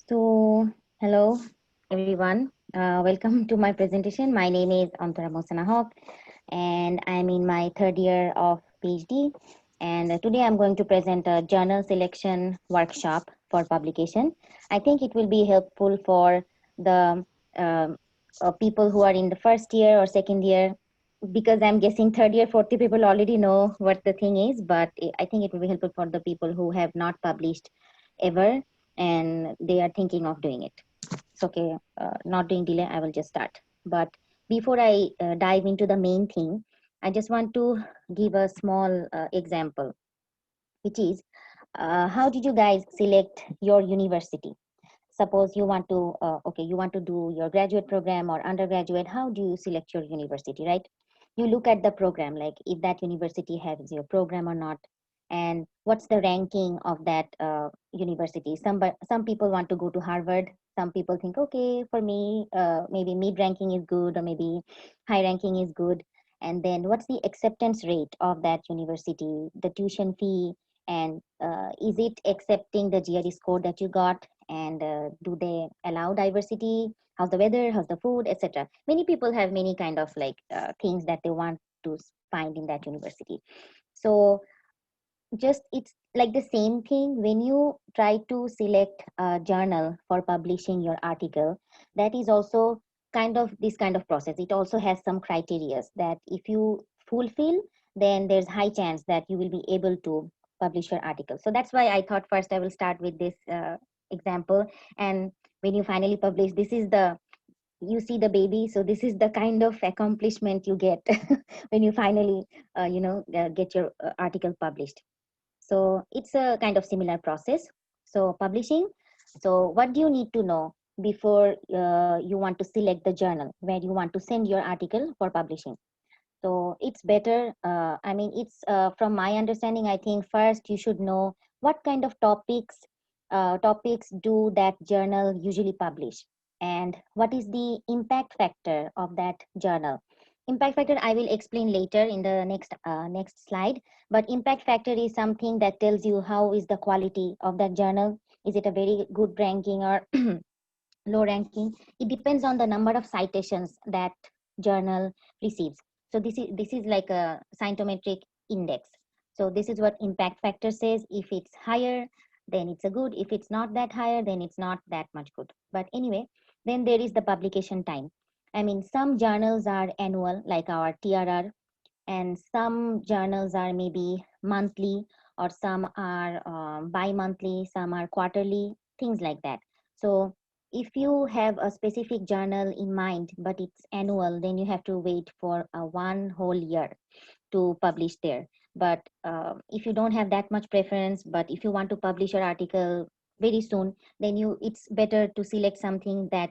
So, hello everyone. Welcome to my presentation. My name is Antara Mosana Haq, and I'm in my third year of PhD. And today I'm going to present a journal selection workshop for publication. I think it will be helpful for the um people who are in the first year or second year, because I'm guessing third year, fourth year people already know what the thing is, but I think it will be helpful for the people who have not published ever and they are thinking of doing it. It's okay, not doing delay, I will just start. But before I dive into the main thing, I just want to give a small example, which is how did you guys select your university? Suppose you want to you want to do your graduate program or undergraduate. How do you select your university, right? You look at the program, like if that university has your program or not, and what's the ranking of that university. Some people want to go to Harvard. Some people think, okay, for me maybe mid ranking is good, or maybe high ranking is good. And then what's the acceptance rate of that university, the tuition fee, and is it accepting the GRE score that you got, and do they allow diversity, how's the weather, how's the food, etc. Many people have many kind of like things that they want to find in that university. So just it's like the same thing when you try to select a journal for publishing your article. That is also kind of this kind of process. It also has some criteria that if you fulfill, then there's high chance that you will be able to publish your article. So that's why I thought first I will start with this example. And when you finally publish, this is the, you see the baby, so this is the kind of accomplishment you get when you finally get your article published. So it's a kind of similar process. So publishing. So what do you need to know before you want to select the journal where you want to send your article for publishing? So it's better. I mean, it's from my understanding. I think first you should know what kind of topics do that journal usually publish, and what is the impact factor of that journal. Impact factor I will explain later in the next slide. But impact factor is something that tells you how is the quality of that journal. Is it a very good ranking or low ranking? It depends on the number of citations that journal receives. So this is like a scientometric index. So this is what impact factor says. If it's higher, then it's a good. If it's not that higher, then it's not that much good. But anyway, then there is the publication time. I mean, some journals are annual, like our TRR, and some journals are maybe monthly, or some are bi-monthly, some are quarterly, things like that. So if you have a specific journal in mind but it's annual, then you have to wait for a one whole year to publish there. But if you don't have that much preference, but if you want to publish your article very soon, then you it's better to select something that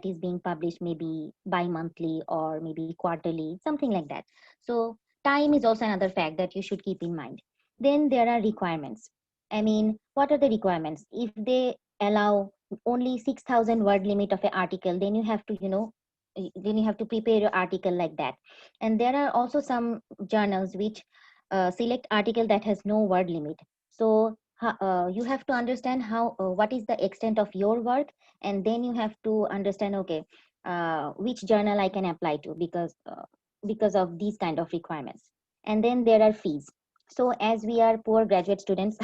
is being published maybe bi-monthly or maybe quarterly, something like that. So time is also another fact that you should keep in mind. Then there are requirements. I mean, what are the requirements? If they allow only 6,000 word limit of an article, then you have to then you have to prepare your article like that. And there are also some journals which select article that has no word limit. So you have to understand how what is the extent of your work, and then you have to understand, okay, which journal I can apply to, because of these kind of requirements. And then there are fees. So as we are poor graduate students,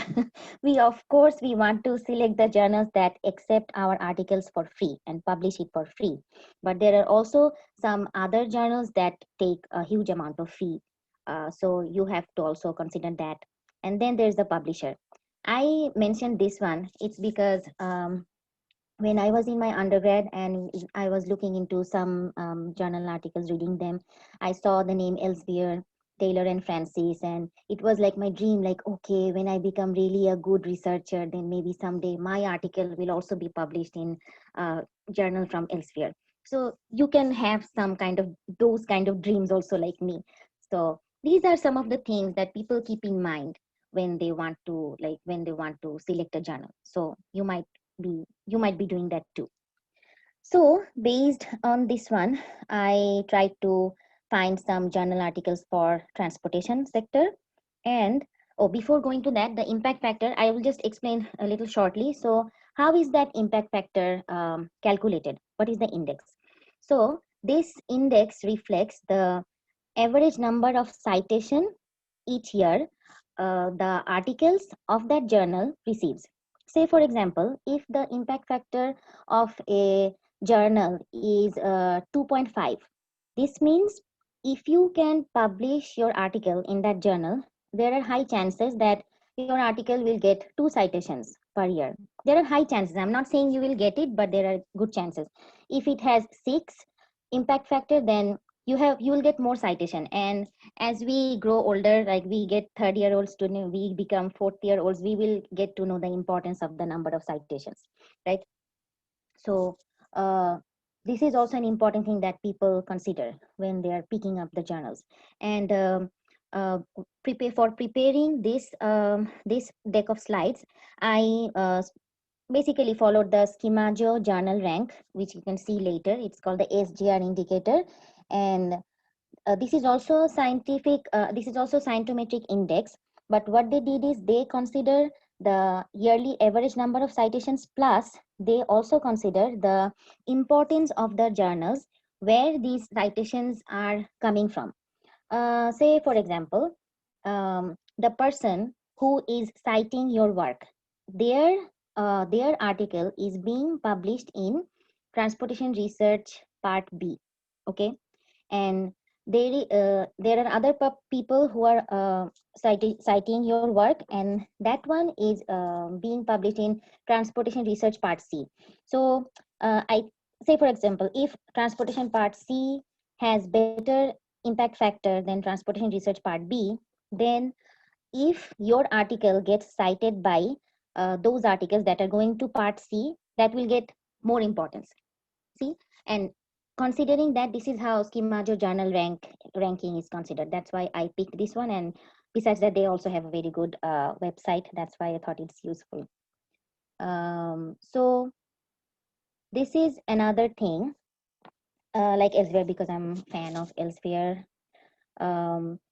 we of course we want to select the journals that accept our articles for free and publish it for free. But there are also some other journals that take a huge amount of fee. So you have to also consider that. And then there's the publisher. I mentioned this one. It's because when I was in my undergrad and I was looking into some journal articles, reading them, I saw the name Elsevier, Taylor and Francis, and it was like my dream. Like, okay, when I become really a good researcher, then maybe someday my article will also be published in a journal from Elsevier. So you can have some kind of those kind of dreams also like me. So these are some of the things that people keep in mind when they want to select a journal. So you might be doing that too. So based on this one, I tried to find some journal articles for transportation sector, and Oh, before going to that, the impact factor, I will just explain a little shortly. So how is that impact factor calculated? What is the index? So this index reflects the average number of citation each year the articles of that journal receives. Say, for example, if the impact factor of a journal is 2.5, this means if you can publish your article in that journal, there are high chances that your article will get 2 citations per year. There are high chances. I'm not saying you will get it, but there are good chances. If it has 6 impact factor, then you will get more citation. And as we grow older, like we get third-year-olds to know, we become fourth-year-olds, we will get to know the importance of the number of citations, right? So this is also an important thing that people consider when they are picking up the journals. And preparing this deck of slides, I basically followed the Schemajo journal rank, which you can see later. It's called the SGR indicator, and this is also scientometric index. But what they did is they consider the yearly average number of citations, plus they also consider the importance of the journals where these citations are coming from. Say, for example, the person who is citing your work, their article is being published in Transportation Research Part B, okay? And there are other people who are citing your work, and that one is being published in Transportation Research Part C. So I say, for example, if Transportation Part C has better impact factor than Transportation Research Part B, then if your article gets cited by those articles that are going to Part C, that will get more importance. See, and considering that, this is how Schemajo journal ranking is considered. That's why I picked this one. And besides that, they also have a very good website. That's why I thought it's useful. So this is another thing, like Elsevier, because I'm a fan of Elsevier.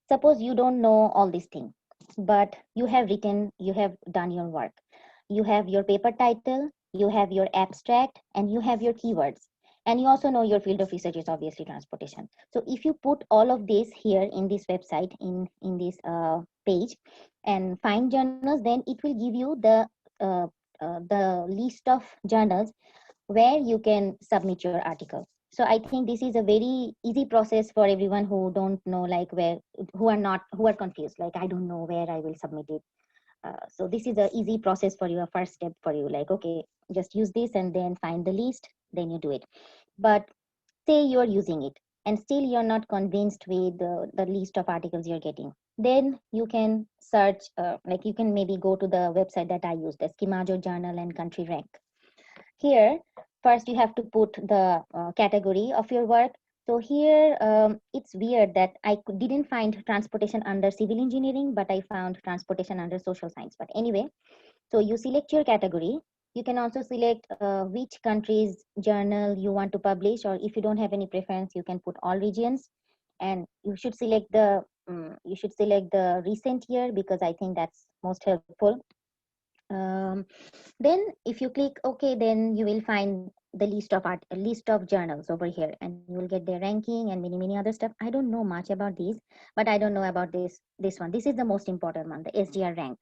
Suppose you don't know all these things, but you have done your work. You have your paper title, you have your abstract, and you have your keywords. And you also know your field of research is obviously transportation. So if you put all of this here in this website, in this page, and find journals, then it will give you the list of journals where you can submit your article. So I think this is a very easy process for everyone who don't know, like who are confused, like I don't know where I will submit it. So this is a easy process for you, a first step for you, like, okay, just use this and then find the list, then you do it. But say you're using it and still you're not convinced with the list of articles you're getting, then you can search, like you can maybe go to the website that I used, the Schemajo journal and country rank. Here, first you have to put the category of your work. So here, it's weird that didn't find transportation under civil engineering, but I found transportation under social science. But anyway, so you select your category. You can also select which country's journal you want to publish, or if you don't have any preference, you can put all regions. And you should select the recent year, because I think that's most helpful. Um, then if you click OK, then you will find the list of journals over here, and you will get their ranking and many other stuff. I don't know much about these, but I don't know about this one. This is the most important one, the SGR rank.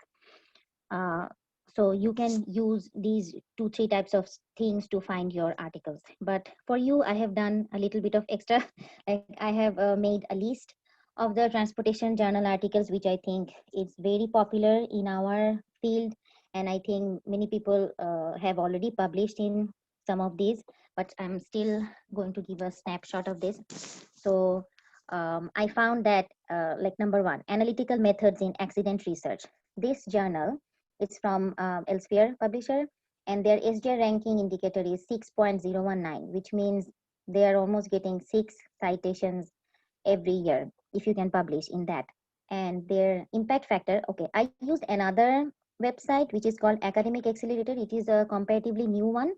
So you can use these 2-3 types of things to find your articles. But for you, I have done a little bit of extra. Like I have made a list of the transportation journal articles, which I think is very popular in our field. And I think many people have already published in some of these, but I'm still going to give a snapshot of this. So I found that like number one, analytical methods in accident research. This journal, it's from Elsevier publisher, and their SGR ranking indicator is 6.019, which means they are almost getting 6 citations every year if you can publish in that. And their impact factor, okay, I used another website which is called Academic Accelerator. It is a comparatively new one,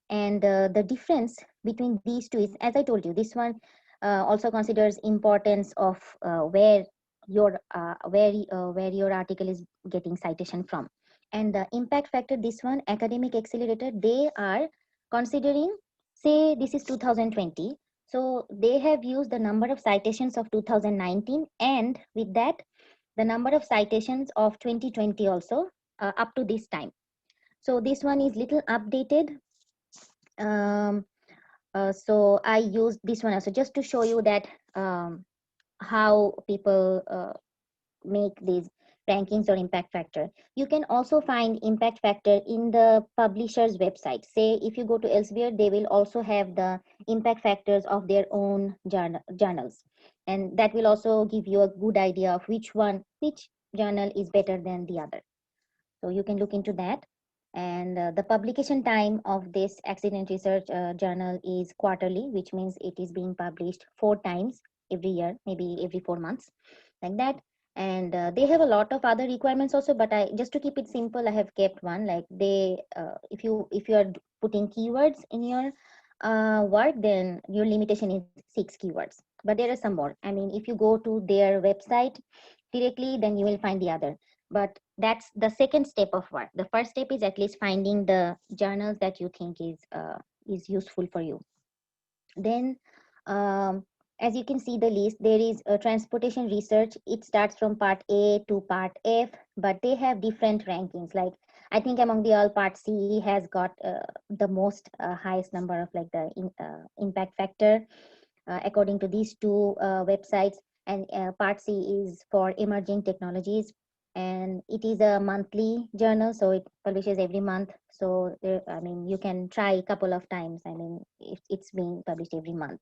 and the difference between these two is, as I told you, this one also considers importance of where where your article is getting citation from. And the impact factor, this one, Academic Accelerator, they are considering, say this is 2020, so they have used the number of citations of 2019, and with that the number of citations of 2020 also, up to this time. So this one is little updated. um, so I used this one also just to show you that how people make these rankings or impact factor. You can also find impact factor in the publisher's website. Say if you go to Elsevier, they will also have the impact factors of their own journals, and that will also give you a good idea of which journal is better than the other. So you can look into that. And the publication time of this accident research journal is quarterly, which means it is being published 4 times every year, maybe every 4 months, like that. And they have a lot of other requirements also, but I just to keep it simple, I have kept one. Like they, if you are putting keywords in your work, then your limitation is 6 keywords. But there are some more. I mean, if you go to their website directly, then you will find the other. But that's the second step of work. The first step is at least finding the journals that you think is useful for you. Then as you can see the list, there is a transportation research. It starts from part A to part F, but they have different rankings. Like I think among the all, part C has got the most highest number of like the impact factor according to these two websites. And part C is for emerging technologies, and it is a monthly journal, so it publishes every month. So there, I mean, you can try a couple of times. I mean, it's being published every month.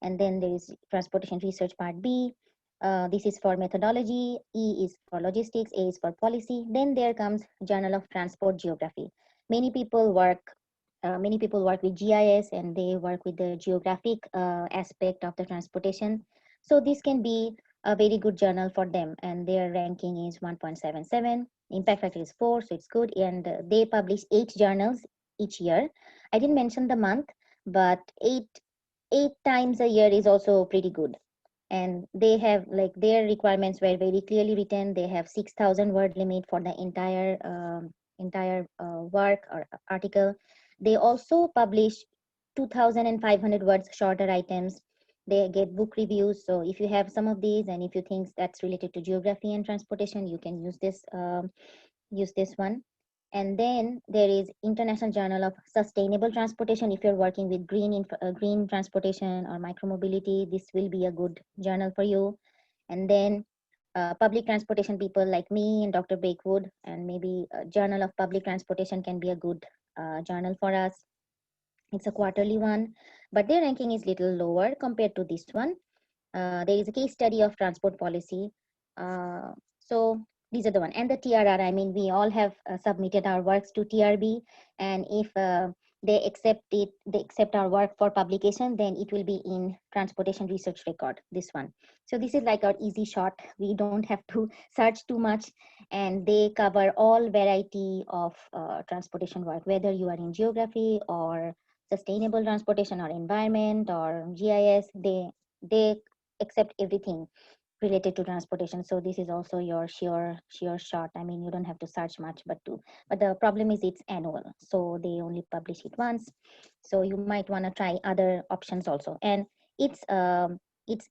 And then there is transportation research part B. This is for methodology. E is for logistics. A is for policy. Then there comes Journal of Transport Geography. Many people work with GIS, and they work with the geographic aspect of the transportation. So this can be a very good journal for them, and their ranking is 1.77. Impact factor is 4, so it's good. And they publish 8 journals each year. I didn't mention the month, but eight times a year is also pretty good. And they have like their requirements were very clearly written. They have 6,000 word limit for the entire work or article. They also publish 2,500 words shorter items. They get book reviews. So if you have some of these, and if you think that's related to geography and transportation, you can use this one. And then there is International Journal of Sustainable Transportation. If you're working with green transportation or micromobility, this will be a good journal for you. And then public transportation people like me and Dr. Bakewood, and maybe a Journal of Public Transportation can be a good journal for us. It's a quarterly one, but their ranking is little lower compared to this one. There is a case study of transport policy. So these are the one. And the TRR, I mean, we all have submitted our works to TRB, and if they accept our work for publication, then it will be in Transportation Research Record, this one. So this is like our easy shot. We don't have to search too much, and they cover all variety of transportation work, whether you are in geography or sustainable transportation or environment or GIS, they accept everything related to transportation. So this is also your sure shot. I mean, you don't have to search much, but the problem is it's annual, so they only publish it once. So you might want to try other options also. And its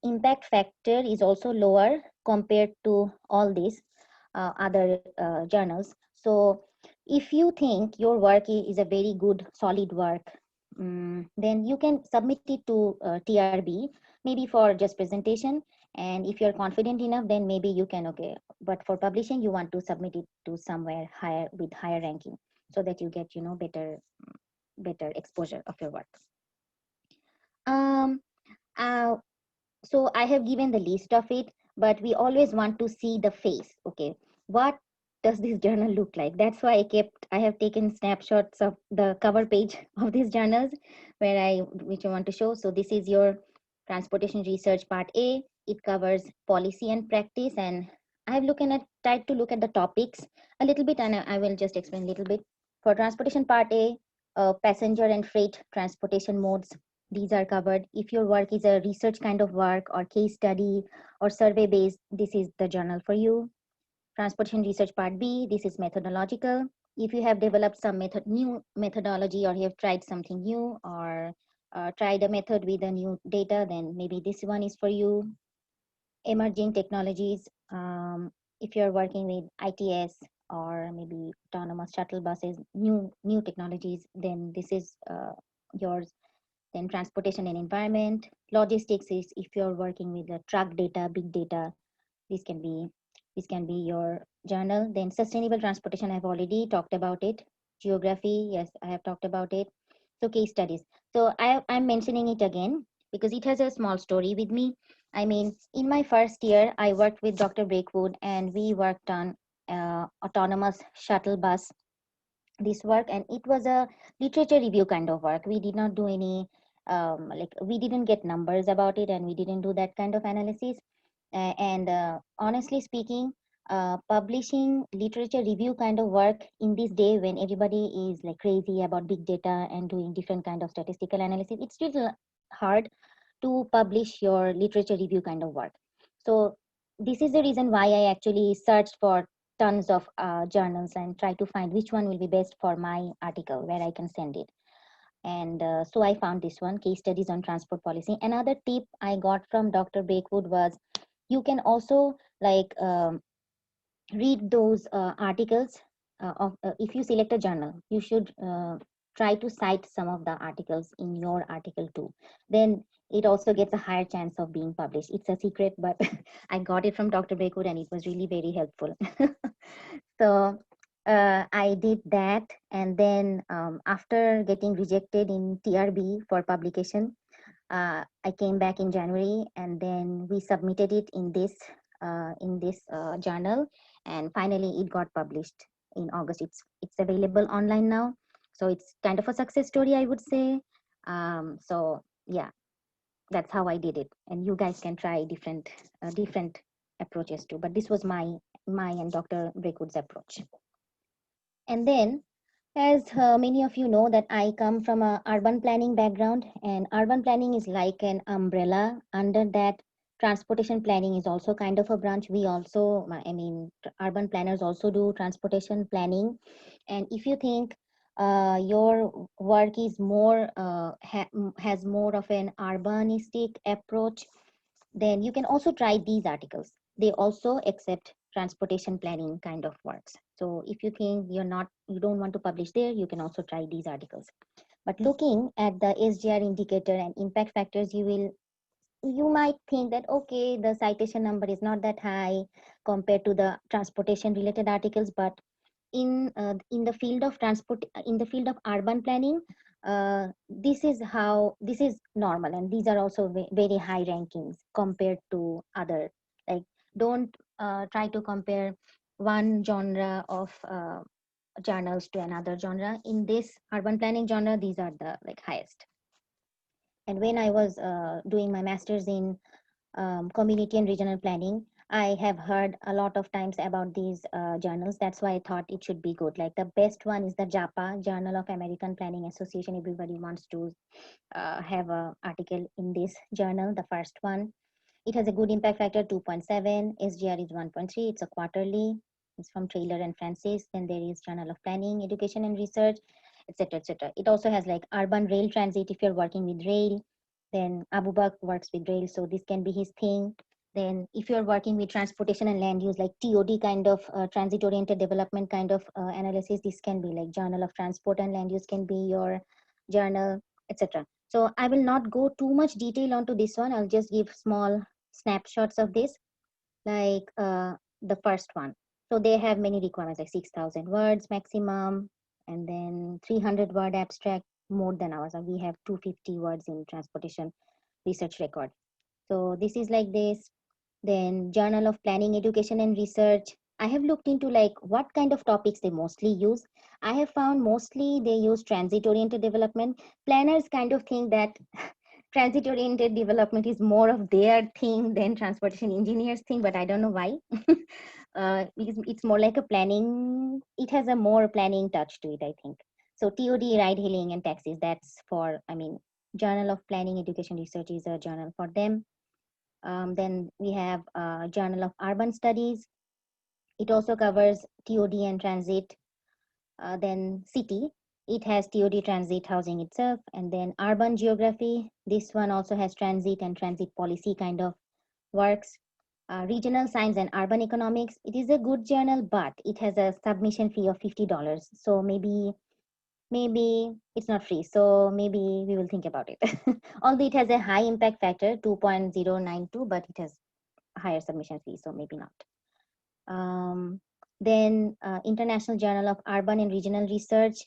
impact factor is also lower compared to all these other journals. So if you think your work is a very good solid work, then you can submit it to TRB, maybe for just presentation. And if you're confident enough, then maybe you can, okay. But for publishing, you want to submit it to somewhere higher with higher ranking, so that you get, better exposure of your work. Um, uh, so I have given the list of it, but we always want to see the face. Okay, what does this journal look like? That's why I have taken snapshots of the cover page of these journals which I want to show. So this is your transportation research part A. It covers policy and practice, and I've tried to look at the topics a little bit, and I will just explain a little bit. For transportation part A, passenger and freight transportation modes. these are covered. If your work is a research kind of work or case study or survey based, this is the journal for you. Transportation research part B, this is methodological. If you have developed some new methodology, or you have tried something new, or tried a method with a new data, then maybe this one is for you. Emerging technologies, if you're working with ITS or maybe autonomous shuttle buses, new technologies, then this is yours. Then transportation and environment. Logistics is if you're working with the truck data, big data, this can be your journal. Then sustainable transportation, I've already talked about it. Geography, yes, I have talked about it. So case studies. So I'm mentioning it again because it has a small story with me. I mean, in my first year, I worked with Dr. Breakwood, and we worked on autonomous shuttle bus, this work, and it was a literature review kind of work. We did not do any like, we didn't get numbers about it, and we didn't do that kind of analysis. And honestly speaking, publishing literature review kind of work in this day when everybody is like crazy about big data and doing different kind of statistical analysis, it's still hard to publish your literature review kind of work. So this is the reason why I actually searched for tons of journals and try to find which one will be best for my article where I can send it. And so I found this one, case studies on transport policy. Another tip I got from Dr. Breakwood was you can also like read those articles if you select a journal, you should try to cite some of the articles in your article too. Then it also gets a higher chance of being published. It's a secret, but I got it from Dr. Breakwood, and it was really very helpful. So I did that, and then after getting rejected in TRB for publication, I came back in January, and then we submitted it in this journal, and finally it got published in August. It's available online now, so it's kind of a success story, I would say. So yeah, that's how I did it, and you guys can try different approaches too. But this was my and Dr. Breakwood's approach. And then, as many of you know, that I come from a urban planning background, and urban planning is like an umbrella. Under that, transportation planning is also kind of a branch. We also, I mean, urban planners also do transportation planning. And if you think your work is more has more of an urbanistic approach, then you can also try these articles. They also accept transportation planning kind of works. So if you think you don't want to publish there, you can also try these articles. But looking at the SGR indicator and impact factors, you might think that okay, the citation number is not that high compared to the transportation related articles, but in the field of transport, in the field of urban planning, this is normal, and these are also very high rankings compared to other. Like, don't try to compare one genre of journals to another genre. In this urban planning genre, these are the like highest. And when I was doing my master's in community and regional planning, I have heard a lot of times about these journals. That's why I thought it should be good. Like, the best one is the JAPA, Journal of American Planning Association. Everybody wants to have an article in this journal, the first one. It has a good impact factor 2.7, SGR is 1.3, it's a quarterly. It's from Taylor and Francis. Then there is Journal of Planning, Education and Research, etc., etc. It also has like urban rail transit if you're working with rail. Then Abubak works with rail, so this can be his thing. Then if you're working with transportation and land use, like TOD kind of transit oriented development kind of analysis, this can be like Journal of Transport and Land Use can be your journal, etc. So I will not go too much detail onto this one. I'll just give small snapshots of this, like the first one. So they have many requirements, like 6,000 words maximum, and then 300 word abstract, more than ours. We have 250 words in transportation research record. So this is like this. Then Journal of Planning, Education and Research. I have looked into like what kind of topics they mostly use. I have found mostly they use transit oriented development. Planners kind of think that transit oriented development is more of their thing than transportation engineers thing, but I don't know why. Because it's more like a planning, it has a more planning touch to it, I think. So TOD, ride hailing and taxis, that's for, I mean, Journal of Planning Education Research is a journal for them. Then we have Journal of Urban Studies. It also covers TOD and transit. Then city, it has TOD, transit, housing itself. And then urban geography, this one also has transit and transit policy kind of works. Regional science and urban economics, it is a good journal, but it has a submission fee of $50. So maybe it's not free. So maybe we will think about it. Although it has a high impact factor, 2.092, but it has higher submission fee, so maybe not. Then International Journal of Urban and Regional Research,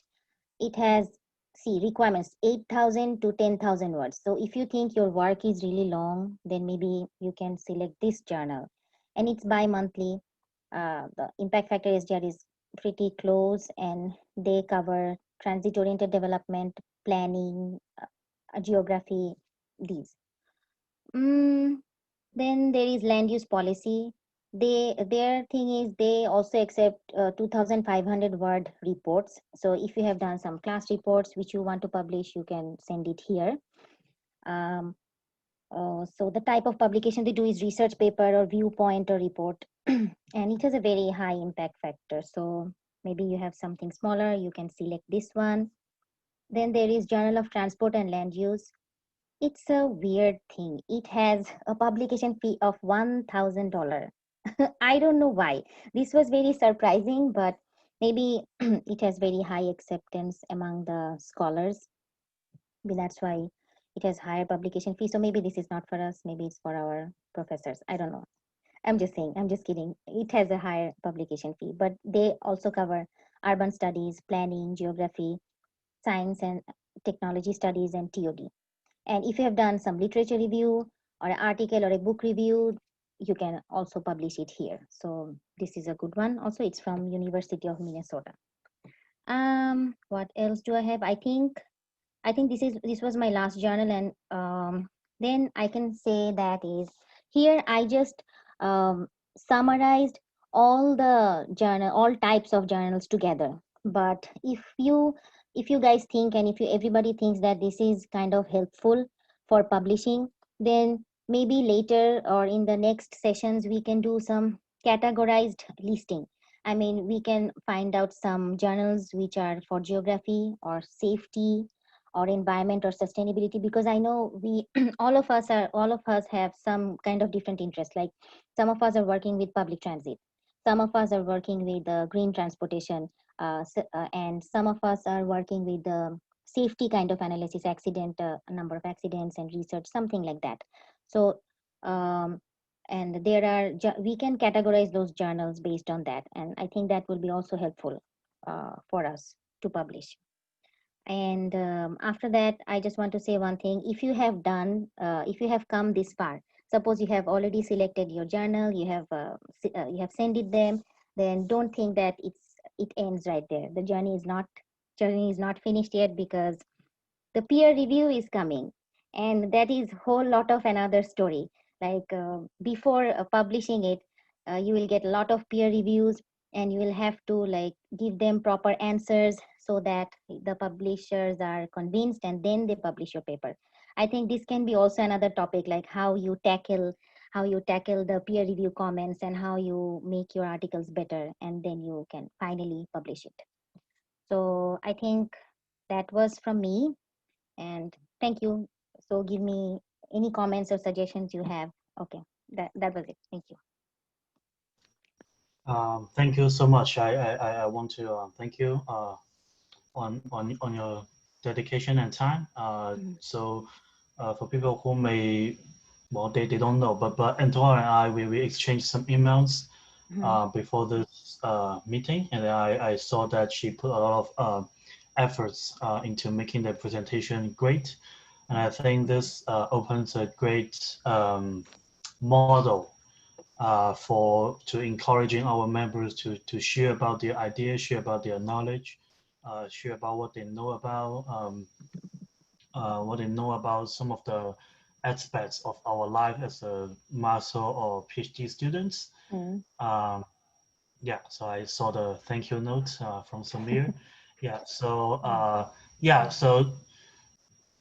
it has, see, requirements 8,000 to 10,000 words. So if you think your work is really long, then maybe you can select this journal. And it's bi-monthly. The impact factor SDR is pretty close, and they cover transit-oriented development, planning, geography, these. Then there is land use policy. Their thing is they also accept 2,500 word reports. So if you have done some class reports which you want to publish, you can send it here. So the type of publication they do is research paper or viewpoint or report, and it has a very high impact factor. So maybe you have something smaller, you can select this one. Then there is Journal of Transport and Land Use. It's a weird thing. It has a publication fee of $1,000. I don't know why. This was very surprising, but maybe it has very high acceptance among the scholars. Maybe that's why it has higher publication fee. So maybe this is not for us. Maybe it's for our professors. I don't know. I'm just saying. I'm just kidding. It has a higher publication fee, but they also cover urban studies, planning, geography, science and technology studies, and TOD. And if you have done some literature review or an article or a book review, you can also publish it here. So this is a good one. Also, it's from University of Minnesota. What else do I have? I think this was my last journal, and then I can say that is here I just summarized all types of journals together. But if you guys think, and if everybody thinks that this is kind of helpful for publishing, then maybe later or in the next sessions we can do some categorized listing. I mean, we can find out some journals which are for geography or safety or environment or sustainability, because I know we all of us have some kind of different interests. Like some of us are working with public transit, some of us are working with green transportation, and some of us are working with the safety kind of analysis, accident, number of accidents and research, something like that. So um, and we can categorize those journals based on that, and I think that will be also helpful for us to publish. And after that, I just want to say one thing. If you have come this far, suppose you have already selected your journal, you have sent it them, then don't think that it ends right there. The journey is not finished yet, because the peer review is coming, and that is whole lot of another story. Like before publishing it, you will get a lot of peer reviews, and you will have to like give them proper answers so that the publishers are convinced, and then they publish your paper. I think this can be also another topic, like how you tackle the peer review comments, and how you make your articles better, and then you can finally publish it. So I think that was from me, and thank you. So give me any comments or suggestions you have. Okay, that was it. Thank you. Thank you so much. I want to thank you on your dedication and time. Mhm. For people who may, well, they don't know, but Antoine and I, we exchanged some emails Mhm. before this meeting, and I saw that she put a lot of efforts into making the presentation great. And I think this opens a great model to encouraging our members to share about their ideas, share about their knowledge, share about what they know about some of the aspects of our life as a master or PhD students. Mhm. Um, yeah, so I saw the thank you note from Samir. Yeah, so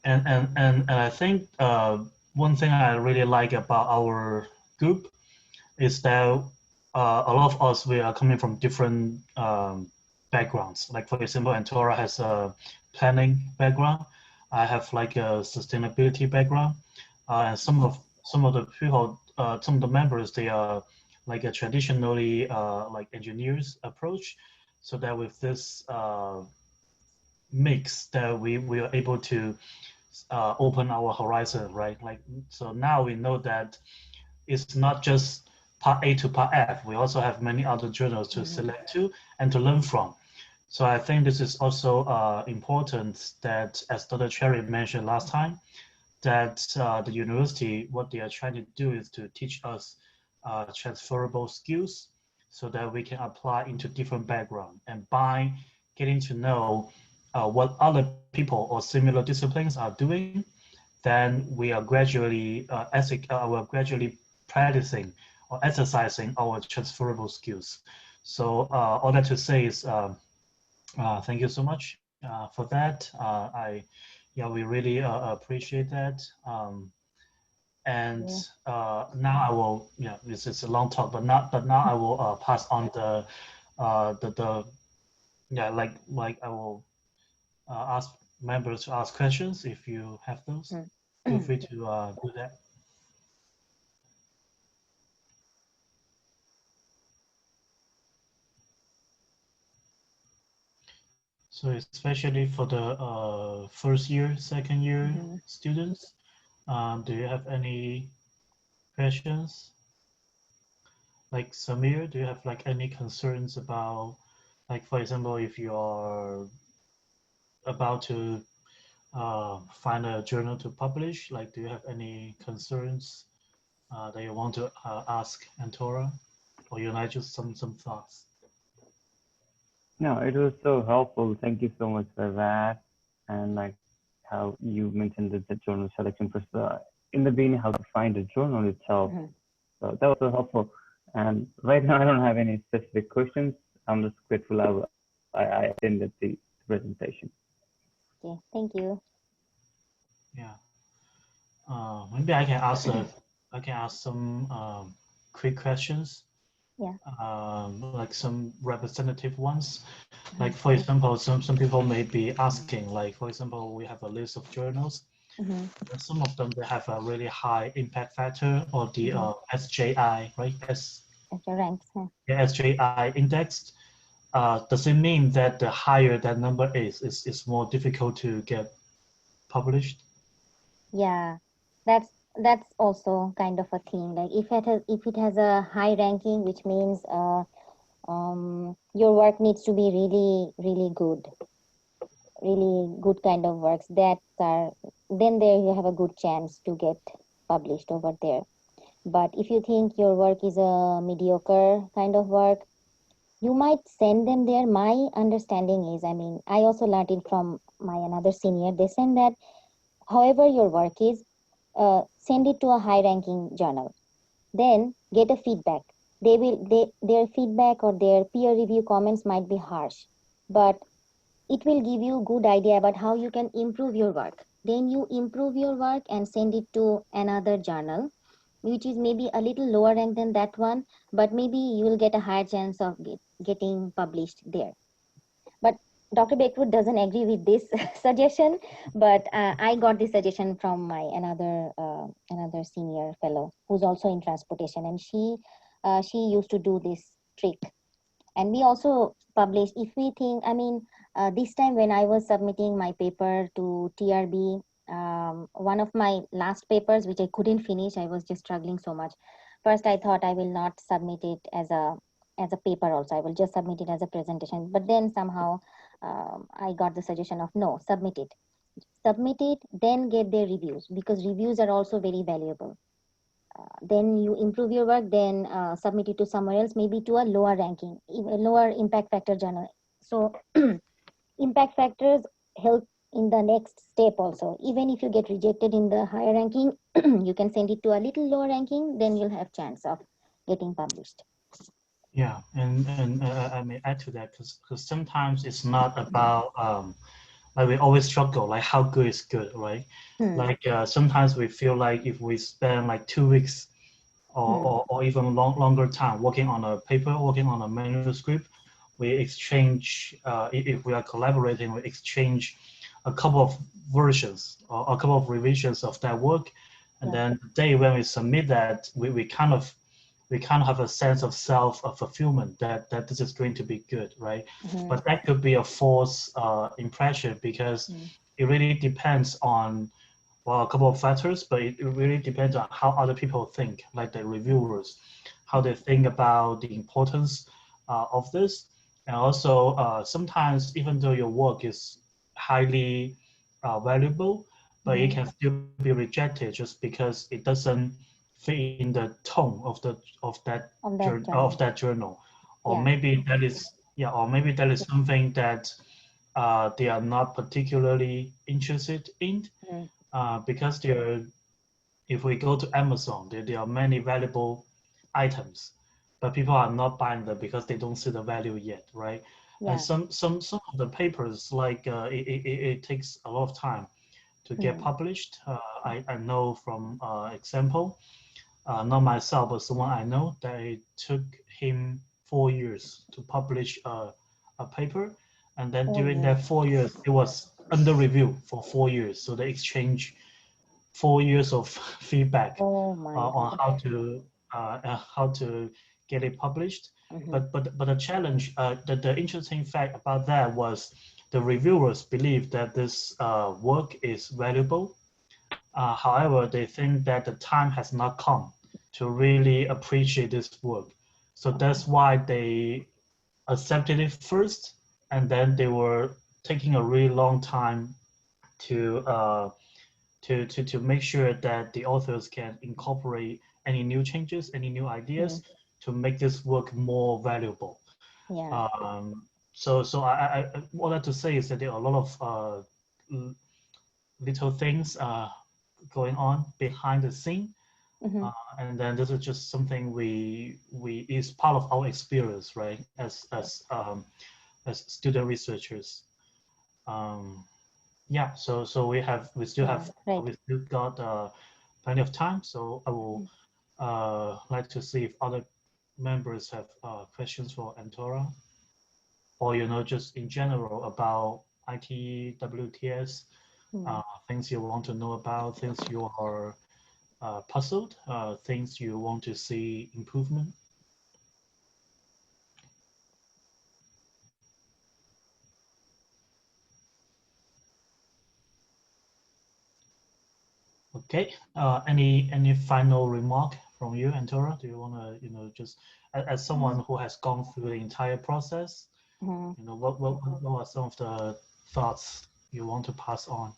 And I think one thing I really like about our group is that a lot of us, we are coming from different backgrounds. Like for example, Antora has a planning background. I have like a sustainability background, and some of the people, some of the members, they are like a traditionally like engineers approach. So that with this mix, that we are able to open our horizon, right? Like so now we know that it's not just part A to part F. We also have many other journals to select to and to learn from. So I think this is also important that, as Dr. Cherry mentioned last time, that the university, what they are trying to do is to teach us transferable skills so that we can apply into different background. And by getting to know what other people or similar disciplines are doing, then we are gradually we're gradually practicing or exercising our transferable skills. So all that to say is thank you so much for that. Yeah, we really appreciate that. And now I will, yeah, this is a long talk, but now I will pass on the yeah, like I will ask members to ask questions if you have those. Feel free to do that. So especially for the first year, second year students, do you have any questions? Like Samir, do you have like any concerns about, like for example, if you are about to find a journal to publish, like do you have any concerns that you want to ask Antora, or you like just some thoughts? No, it was so helpful. Thank you so much for that. And like how you mentioned the journal selection process in the beginning, how to find a journal itself. So that was so helpful. And right now, I don't have any specific questions. I'm just grateful I attended the presentation. Okay, thank you. Yeah. Maybe I can ask some quick questions. Yeah. Like some representative ones. Like for example, some people may be asking, like for example, we have a list of journals. Some of them they have a really high impact factor or the SJI, right? Ranks. Yeah, SJI indexed. Does it mean that the higher that number is more difficult to get published? Yeah, that's also kind of a thing. Like if it has a high ranking, which means your work needs to be really good kind of works that are, then there you have a good chance to get published over there. But if you think your work is a mediocre kind of work, you might send them there. My understanding is, I mean, I also learned it from my another senior. They send that however your work is, send it to a high ranking journal, then get a feedback. Their feedback or their peer review comments might be harsh, but it will give you good idea about how you can improve your work. Then you improve your work and send it to another journal, which is maybe a little lower rank than that one, but maybe you will get a higher chance of getting published there. But Dr. Beckwood doesn't agree with this suggestion, but I got this suggestion from my another senior fellow who's also in transportation, and she used to do this trick. And we also publish if we think, I mean, this time when I was submitting my paper to TRB, one of my last papers which I couldn't finish, I was just struggling so much. First I thought I will not submit it as a paper also, I will just submit it as a presentation, but then somehow I got the suggestion of no, submit it, then get their reviews, because reviews are also very valuable. Then you improve your work, then submit it to somewhere else, maybe to a lower ranking, a lower impact factor journal. So impact factors help in the next step also. Even if you get rejected in the higher ranking, you can send it to a little lower ranking, then you'll have chance of getting published. Yeah, and I may add to that because sometimes it's not about like we always struggle, like how good is good, right? Like sometimes we feel like if we spend like 2 weeks or even longer time working on a paper, working on a manuscript, we exchange, if we are collaborating, we exchange a couple of versions or a couple of revisions of that work. And then the day when we submit that, we kind of have a sense of self fulfillment that this is going to be good, right? But that could be a false impression because it really depends on, well, a couple of factors, but it really depends on how other people think, like the reviewers, how they think about the importance of this. And also, sometimes even though your work is highly valuable, but it can still be rejected just because it doesn't fit in the tone of that journal, or maybe that is or maybe that is something that they are not particularly interested in, because if we go to Amazon, there are many valuable items, but people are not buying them because they don't see the value yet, right? And some of the papers, like it takes a lot of time to get published. I know from example, not myself, but someone I know, that it took him 4 years to publish a paper. And then during that 4 years, it was under review for 4 years. So they exchange 4 years of feedback on how to get it published. But the challenge, the interesting fact about that was the reviewers believe that this work is valuable. However, they think that the time has not come to really appreciate this work. So that's why they accepted it first, and then they were taking a really long time to to make sure that the authors can incorporate any new changes, any new ideas to make this work more valuable. So I wanted to say is that there are a lot of little things going on behind the scene. And then this is just something we is part of our experience, right? As student researchers. Um, yeah, so we still got plenty of time. So I will like to see if other members have questions for Antora, or just in general about IT, WTS, things you want to know about, things you are puzzled, things you want to see improvement. Okay. Any final remark from you, Antora? Do you want to just as someone who has gone through the entire process, what are some of the thoughts you want to pass on?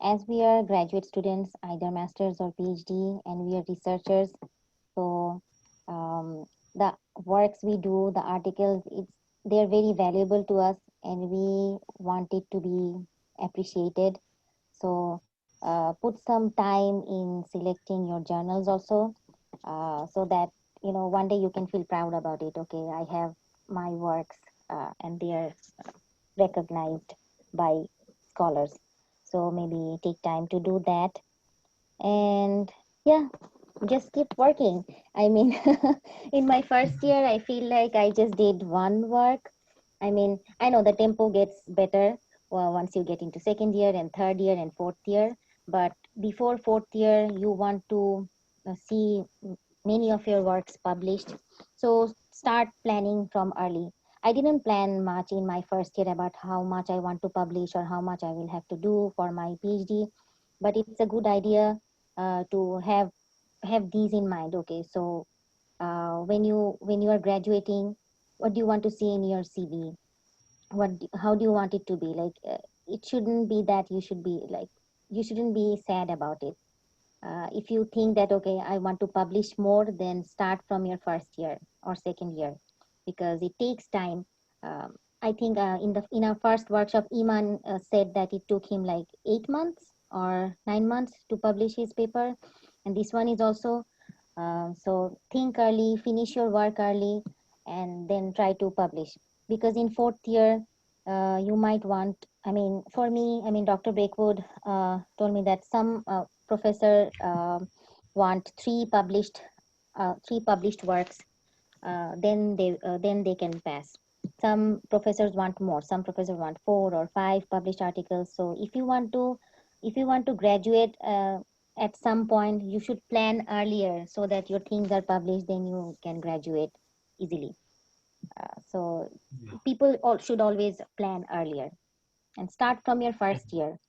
As we are graduate students, either masters or PhD, and we are researchers, so the works we do, the articles, they're very valuable to us, and we want it to be appreciated. So put some time in selecting your journals also, so that one day you can feel proud about it. Okay, I have my works, and they are recognized by scholars. So maybe take time to do that, and yeah, just keep working. I mean, in my first year, I feel like I just did one work. I mean, I know the tempo gets better once you get into second year and third year and fourth year. But before fourth year, you want to see many of your works published. So start planning from early. I didn't plan much in my first year about how much I want to publish or how much I will have to do for my PhD, but it's a good idea to have these in mind. Okay, so when you are graduating, what do you want to see in your CV? How do you want it to be? Like it shouldn't be that you shouldn't be sad about it. If you think that okay, I want to publish more, then start from your first year or second year, because it takes time. I think in our first workshop, Iman said that it took him like 8 months or 9 months to publish his paper, and this one is also. So think early, finish your work early, and then try to publish. Because in fourth year, you might want, I mean, for me, I mean, Dr. Breakwood told me that some professor want three published works, then they can pass. Some professors want more. Some professors want 4 or 5 published articles. So if you want to graduate at some point, you should plan earlier so that your things are published. Then you can graduate easily. So Yeah. people should always plan earlier and start from your first year.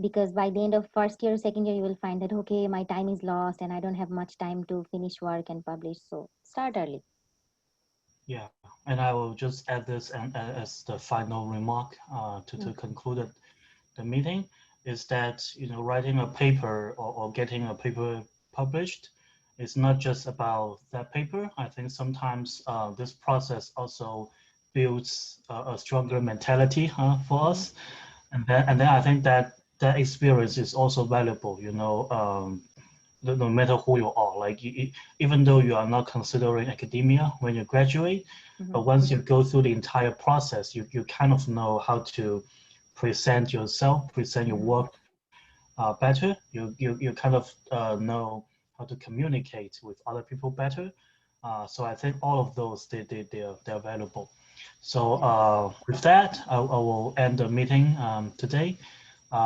Because by the end of first year, second year, you will find that, okay, my time is lost and I don't have much time to finish work and publish. So start early. Yeah, and I will just add this and as the final remark to conclude the meeting is that writing a paper or getting a paper published is not just about that paper. I think sometimes this process also builds a stronger mentality for us, and then I think that experience is also valuable. No matter who you are, like even though you are not considering academia when you graduate, but once you go through the entire process, you kind of know how to present yourself, present your work better. You kind of know how to communicate with other people better. So I think all of those they're valuable. So with that, I will end the meeting today.